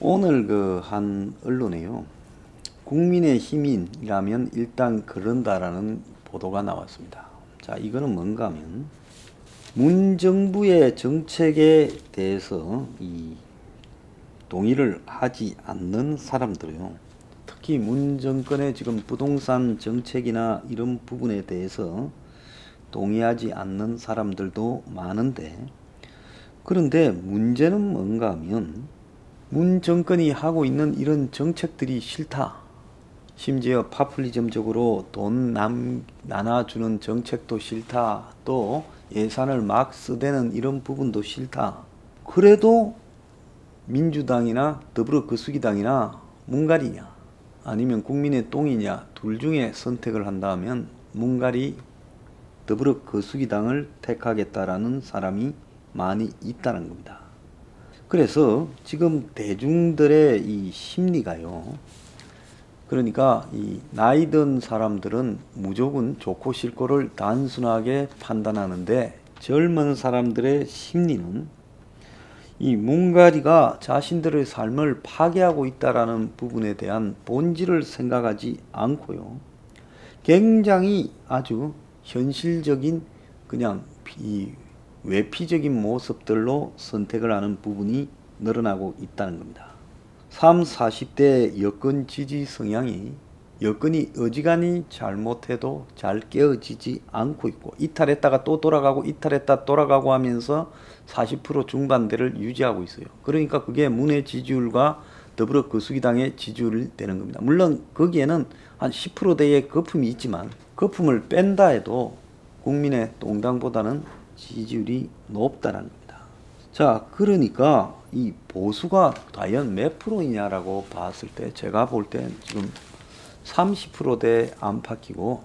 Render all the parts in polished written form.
오늘 그 한 언론에요. 국민의힘이라면 일단 그런다라는 보도가 나왔습니다. 자, 이거는 뭔가 하면 문정부의 정책에 대해서 동의를 하지 않는 사람들이요. 특히 문 정권의 지금 부동산 정책이나 이런 부분에 대해서 동의하지 않는 사람들도 많은데, 그런데 문제는 뭔가 하면 문 정권이 하고 있는 이런 정책들이 싫다. 심지어 파퓰리즘적으로 돈 나눠주는 정책도 싫다. 또 예산을 막 쓰대는 이런 부분도 싫다. 그래도 민주당이나 더불어거수기당이나 문갈이냐 아니면 국민의 똥이냐 둘 중에 선택을 한다면 문갈이 더불어거수기당을 택하겠다라는 사람이 많이 있다는 겁니다. 그래서 지금 대중들의 이 심리가요. 그러니까 이 나이 든 사람들은 무조건 좋고 싫고를 단순하게 판단하는데, 젊은 사람들의 심리는 이 문가리가 자신들의 삶을 파괴하고 있다라는 부분에 대한 본질을 생각하지 않고요. 굉장히 아주 현실적인 그냥 이 외피적인 모습들로 선택을 하는 부분이 늘어나고 있다는 겁니다. 30, 40대 여권 지지 성향이 여건이 어지간히 잘못해도 잘 깨어지지 않고 있고, 이탈했다가 또 돌아가고 이탈했다 돌아가고 하면서 40% 중반대를 유지하고 있어요. 그러니까 그게 문의 지지율과 더불어거수기당의 지지율이 되는 겁니다. 물론 거기에는 한 10%대의 거품이 있지만 거품을 뺀다 해도 국민의 동당보다는 지지율이 높다는 겁니다. 자, 그러니까 이 보수가 과연 몇 프로이냐라고 봤을 때 제가 볼 때 지금 30%대 안팎이고,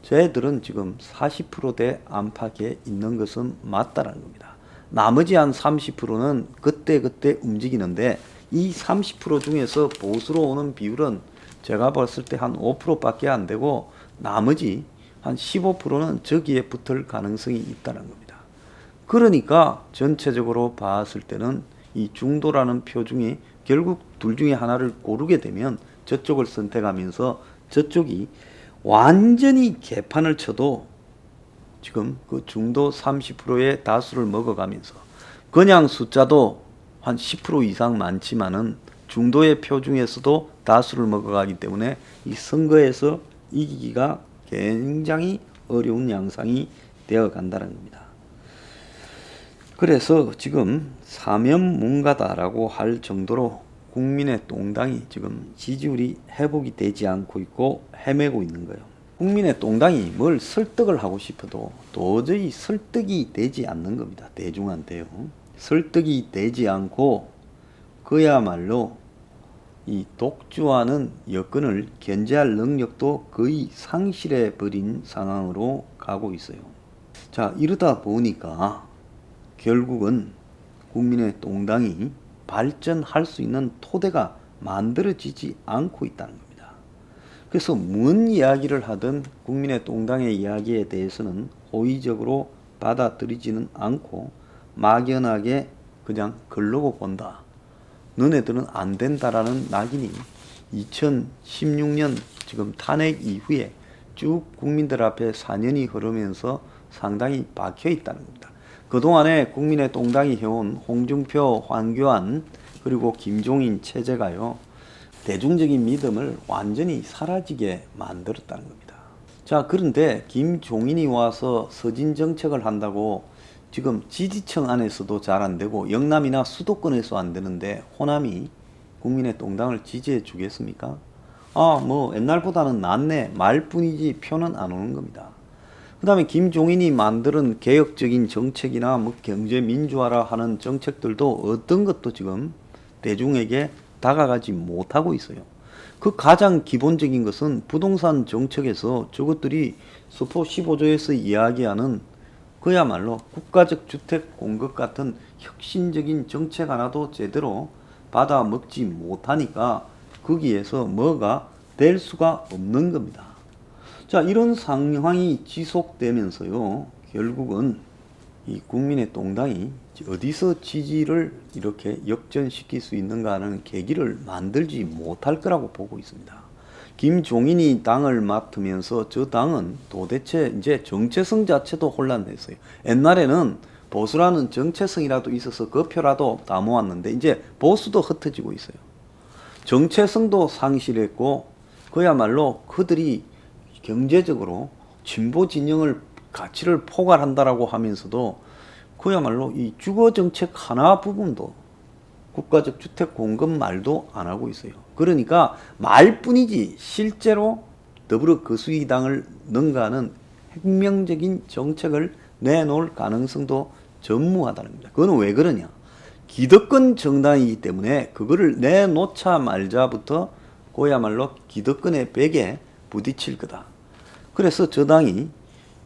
쟤들은 지금 40%대 안팎에 있는 것은 맞다라는 겁니다. 나머지 한 30%는 그때그때 움직이는데, 이 30% 중에서 보수로 오는 비율은 제가 봤을 때 한 5%밖에 안 되고, 나머지 한 15%는 저기에 붙을 가능성이 있다는 겁니다. 그러니까 전체적으로 봤을 때는 이 중도라는 표 중에 결국 둘 중에 하나를 고르게 되면 저쪽을 선택하면서 저쪽이 완전히 개판을 쳐도 지금 그 중도 30%의 다수를 먹어가면서, 그냥 숫자도 한 10% 이상 많지만은 중도의 표 중에서도 다수를 먹어가기 때문에 이 선거에서 이기기가 굉장히 어려운 양상이 되어 간다는 겁니다. 그래서 지금 사면문가다라고 할 정도로 국민의 똥당이 지금 지지율이 회복이 되지 않고 있고 헤매고 있는 거예요. 국민의 똥당이 뭘 설득을 하고 싶어도 도저히 설득이 되지 않는 겁니다. 대중한테요. 설득이 되지 않고 그야말로 이 독주하는 여건을 견제할 능력도 거의 상실해 버린 상황으로 가고 있어요. 자, 이러다 보니까 결국은 국민의 똥당이 발전할 수 있는 토대가 만들어지지 않고 있다는 겁니다. 그래서 뭔 이야기를 하든 국민의 똥당의 이야기에 대해서는 호의적으로 받아들이지는 않고 막연하게 그냥 걸르고 본다. 너네들은 안 된다라는 낙인이 2016년 지금 탄핵 이후에 쭉 국민들 앞에 4년이 흐르면서 상당히 박혀 있다는 겁니다. 그동안에 국민의 똥당이 해온 홍준표, 황교안, 그리고 김종인 체제가요, 대중적인 믿음을 완전히 사라지게 만들었다는 겁니다. 자, 그런데 김종인이 와서 서진 정책을 한다고 지금 지지층 안에서도 잘 안 되고 영남이나 수도권에서 안 되는데 호남이 국민의 똥당을 지지해 주겠습니까? 뭐 옛날보다는 낫네 말뿐이지 표는 안 오는 겁니다. 그 다음에 김종인이 만드는 개혁적인 정책이나 뭐 경제 민주화라 하는 정책들도 어떤 것도 지금 대중에게 다가가지 못하고 있어요. 그 가장 기본적인 것은 부동산 정책에서 저것들이 서포 15조에서 이야기하는 그야말로 국가적 주택 공급 같은 혁신적인 정책 하나도 제대로 받아 먹지 못하니까 거기에서 뭐가 될 수가 없는 겁니다. 자, 이런 상황이 지속되면서요, 결국은 이 국민의 동당이 어디서 지지를 이렇게 역전시킬 수 있는가 하는 계기를 만들지 못할 거라고 보고 있습니다. 김종인이 당을 맡으면서 저 당은 도대체 이제 정체성 자체도 혼란됐어요. 옛날에는 보수라는 정체성이라도 있어서 그 표라도 다 모았는데 이제 보수도 흩어지고 있어요. 정체성도 상실했고 그야말로 그들이 경제적으로 진보 진영을 가치를 포괄한다라고 하면서도 그야말로 이 주거 정책 하나 부분도 국가적 주택 공급 말도 안 하고 있어요. 그러니까 말뿐이지 실제로 더불어 거수이당을 능가하는 혁명적인 정책을 내놓을 가능성도 전무하다는 겁니다. 그건 왜 그러냐? 기득권 정당이기 때문에 그거를 내놓자 말자부터 그야말로 기득권의 벽에 부딪힐 거다. 그래서 저 당이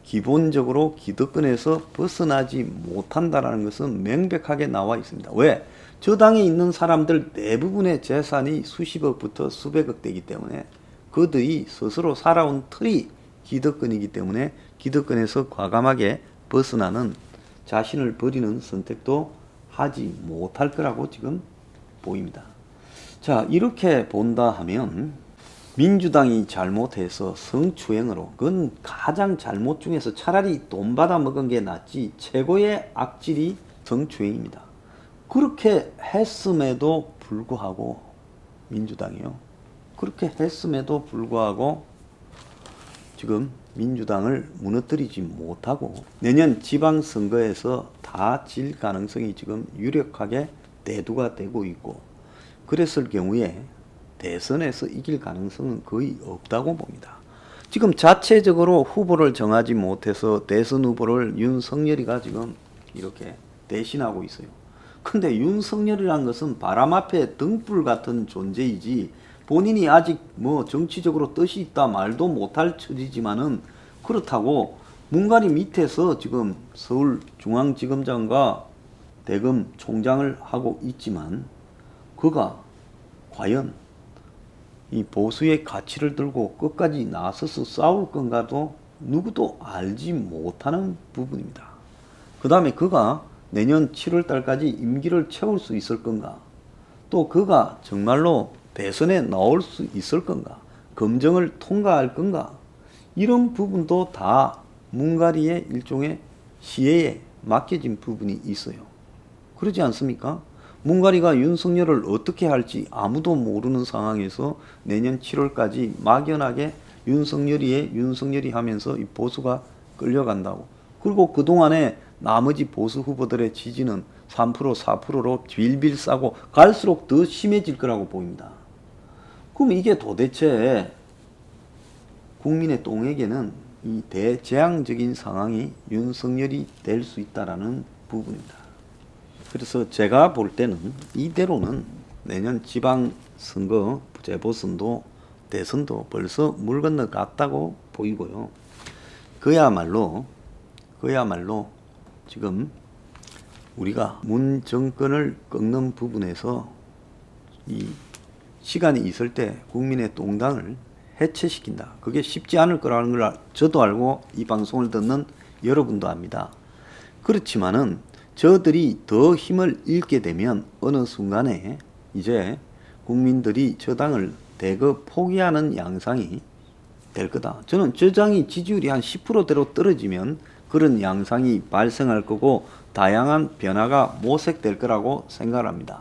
기본적으로 기득권에서 벗어나지 못한다는 것은 명백하게 나와 있습니다. 왜? 저 당에 있는 사람들 대부분의 재산이 수십억부터 수백억 되기 때문에 그들이 스스로 살아온 틀이 기득권이기 때문에 기득권에서 과감하게 벗어나는 자신을 버리는 선택도 하지 못할 거라고 지금 보입니다. 자, 이렇게 본다 하면 민주당이 잘못해서 성추행으로, 그건 가장 잘못 중에서 차라리 돈 받아 먹은 게 낫지 최고의 악질이 성추행입니다. 그렇게 했음에도 불구하고 민주당이요. 그렇게 했음에도 불구하고 지금 민주당을 무너뜨리지 못하고 내년 지방선거에서 다 질 가능성이 지금 유력하게 대두가 되고 있고, 그랬을 경우에 대선에서 이길 가능성은 거의 없다고 봅니다. 지금 자체적으로 후보를 정하지 못해서 대선 후보를 윤석열이가 지금 이렇게 대신하고 있어요. 근데 윤석열이란 것은 바람 앞에 등불 같은 존재이지 본인이 아직 뭐 정치적으로 뜻이 있다 말도 못할 처지지만은 그렇다고 문가리 밑에서 지금 서울중앙지검장과 대검 총장을 하고 있지만 그가 과연 이 보수의 가치를 들고 끝까지 나서서 싸울 건가도 누구도 알지 못하는 부분입니다. 그 다음에 그가 내년 7월 달까지 임기를 채울 수 있을 건가? 또 그가 정말로 대선에 나올 수 있을 건가? 검증을 통과할 건가? 이런 부분도 다 문가리의 일종의 시혜에 맡겨진 부분이 있어요. 그러지 않습니까? 문가리가 윤석열을 어떻게 할지 아무도 모르는 상황에서 내년 7월까지 막연하게 윤석열이 하면서 이 보수가 끌려간다고. 그리고 그동안에 나머지 보수 후보들의 지지는 3%, 4%로 빌빌 싸고 갈수록 더 심해질 거라고 보입니다. 그럼 이게 도대체 국민의 똥에게는 이 대재앙적인 상황이 윤석열이 될 수 있다라는 부분입니다. 그래서 제가 볼 때는 이대로는 내년 지방선거, 재보선도, 대선도 벌써 물 건너갔다고 보이고요. 그야말로 지금 우리가 문 정권을 꺾는 부분에서 이 시간이 있을 때 국민의 동당을 해체시킨다. 그게 쉽지 않을 거라는 걸 저도 알고 이 방송을 듣는 여러분도 압니다. 그렇지만은 저들이 더 힘을 잃게 되면 어느 순간에 이제 국민들이 저 당을 대거 포기하는 양상이 될 거다. 저는 저 당이 지지율이 한 10%대로 떨어지면 그런 양상이 발생할 거고 다양한 변화가 모색될 거라고 생각합니다.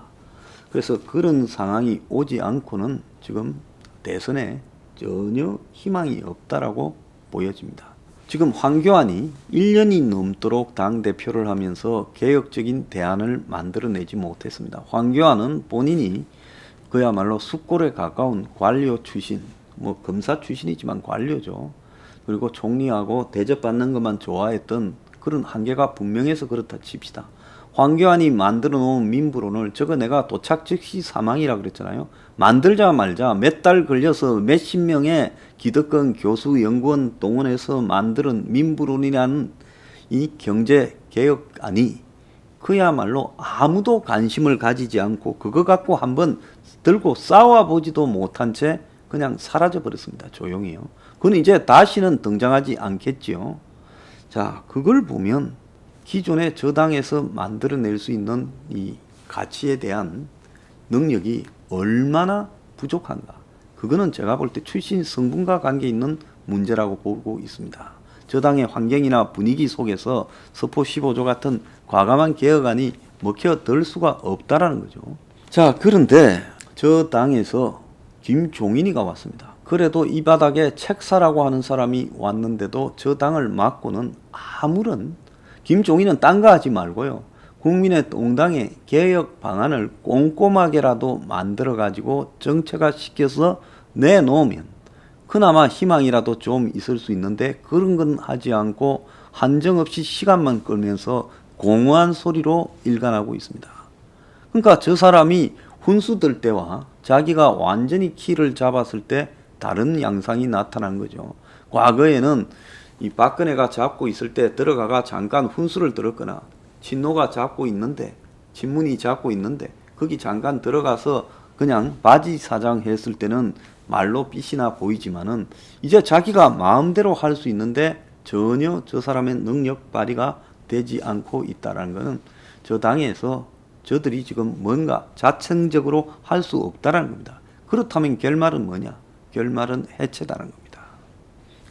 그래서 그런 상황이 오지 않고는 지금 대선에 전혀 희망이 없다라고 보여집니다. 지금 황교안이 1년이 넘도록 당대표를 하면서 개혁적인 대안을 만들어내지 못했습니다. 황교안은 본인이 그야말로 숫골에 가까운 관료 출신, 뭐 검사 출신이지만 관료죠. 그리고 총리하고 대접받는 것만 좋아했던 그런 한계가 분명해서 그렇다 칩시다. 황교안이 만들어 놓은 민부론을 저거 내가 도착 즉시 사망이라 그랬잖아요. 만들자 말자 몇 달 걸려서 몇십 명의 기득권 교수 연구원 동원해서 만드는 민부론이라는 이 경제개혁안이 그야말로 아무도 관심을 가지지 않고 그거 갖고 한번 들고 싸워보지도 못한 채 그냥 사라져버렸습니다. 조용히요. 그건 이제 다시는 등장하지 않겠지요. 자, 그걸 보면 기존의 저당에서 만들어낼 수 있는 이 가치에 대한 능력이 얼마나 부족한가. 그거는 제가 볼 때 출신 성분과 관계 있는 문제라고 보고 있습니다. 저당의 환경이나 분위기 속에서 서포 15조 같은 과감한 개혁안이 먹혀들 수가 없다라는 거죠. 자, 그런데 저 당에서 김종인이가 왔습니다. 그래도 이 바닥에 책사라고 하는 사람이 왔는데도 저 당을 막고는 아무런, 김종인은 딴 거 하지 말고요, 국민의 동당의 개혁 방안을 꼼꼼하게라도 만들어 가지고 정체화 시켜서 내놓으면 그나마 희망이라도 좀 있을 수 있는데, 그런 건 하지 않고 한정없이 시간만 끌면서 공허한 소리로 일관하고 있습니다. 그러니까 저 사람이 훈수 들 때와 자기가 완전히 키를 잡았을 때 다른 양상이 나타난 거죠. 과거에는 이 박근혜가 잡고 있을 때 들어가가 잠깐 훈수를 들었거나, 친노가 잡고 있는데, 친문이 잡고 있는데 거기 잠깐 들어가서 그냥 바지 사장 했을 때는 말로 삐시나 보이지만은 이제 자기가 마음대로 할 수 있는데 전혀 저 사람의 능력 발휘가 되지 않고 있다는 것은 저 당에서 저들이 지금 뭔가 자청적으로 할 수 없다는 겁니다. 그렇다면 결말은 뭐냐? 결말은 해체다는 겁니다.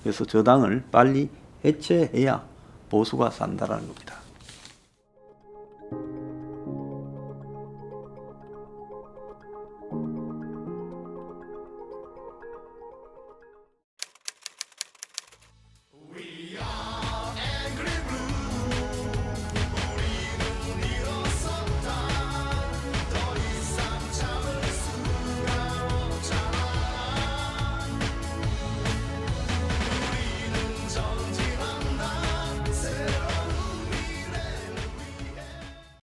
그래서 저 당을 빨리 해체해야 보수가 산다는 겁니다.